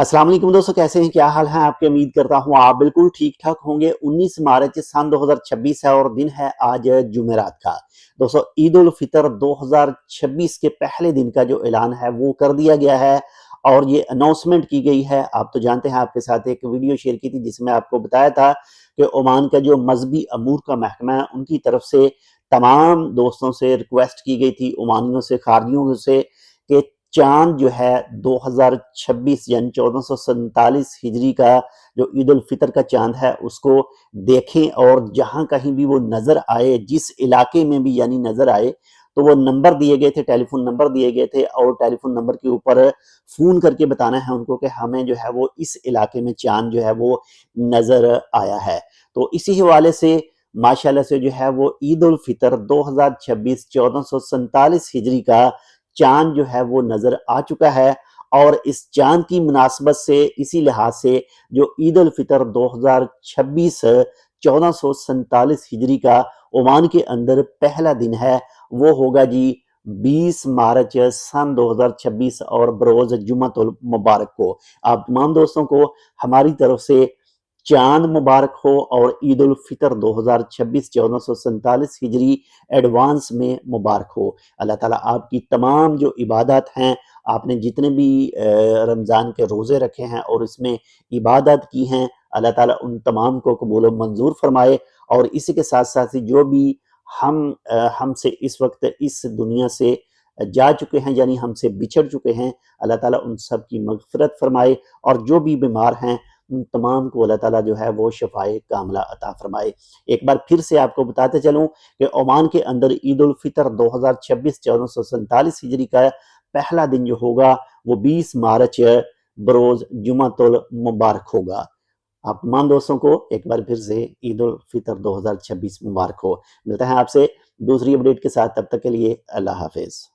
अस्सलाम वालेकुम दोस्तों, कैसे हैं? क्या हाल है आपके? उम्मीद करता हूँ आप बिल्कुल ठीक ठाक होंगे। 19 मार्च सन 2026 है और दिन है आज जुमेरात का। दोस्तों, ईद उल फितर 2026 के पहले दिन का जो ऐलान है वो कर दिया गया है और ये अनाउंसमेंट की गई है। आप तो जानते हैं, आपके साथ एक वीडियो शेयर की थी जिसमें आपको बताया था कि ओमान का जो मजहबी अमूर का महकमा है उनकी तरफ से तमाम दोस्तों से रिक्वेस्ट की गई थी, ओमानियों से, खारजियों से, कि चांद जो है 2026 यानी 1447 हिजरी का जो ईद उल फितर का चांद है उसको देखें और जहां कहीं भी वो नजर आए, जिस इलाके में भी यानी नजर आए, तो वो नंबर दिए गए थे, टेलीफोन नंबर दिए गए थे और टेलीफोन नंबर के ऊपर फोन करके बताना है उनको कि हमें जो है वो इस इलाके में चांद जो है वो नजर आया है। तो इसी हवाले से माशाल्लाह से जो है वो ईद उल फितर 2026 1447 हिजरी का चांद जो है वो नजर आ चुका है और इस चांद की मुनासबत से, इसी लिहाज से जो ईद उल फितर 2026 1447 हिजरी का ओमान के अंदर पहला दिन है वो होगा जी 20 मार्च सन 2026 और बरोज जुम्मतुल मुबारक को। आप तमाम दोस्तों को हमारी तरफ से चांद मुबारक हो और ईद उल फितर 2026 1447 हिजरी एडवांस में मुबारक हो। अल्लाह ताला आपकी तमाम जो इबादत हैं, आपने जितने भी रमज़ान के रोज़े रखे हैं और इसमें इबादत की हैं, अल्लाह ताला उन तमाम को कबूल व मंजूर फरमाए। और इसी के साथ साथ जो भी हमसे इस वक्त इस दुनिया से जा चुके हैं यानी हमसे बिछड़ चुके हैं, अल्लाह ताला उन सब की मगफिरत फरमाए और जो भी बीमार हैं उन तमाम को अल्लाह ताला जो है वो शफाए कामला अता फरमाए। एक बार फिर से आपको बताते चलूं कि ओमान के अंदर ईद उल फितर 2026 1447 हिजरी का पहला दिन जो होगा वो 20 मार्च बरोज जुमातुल मुबारक होगा। आप तमाम दोस्तों को एक बार फिर से ईद उल फितर 2026 मुबारक हो। मिलता है आपसे दूसरी अपडेट के साथ, तब तक के लिए अल्लाह हाफिज।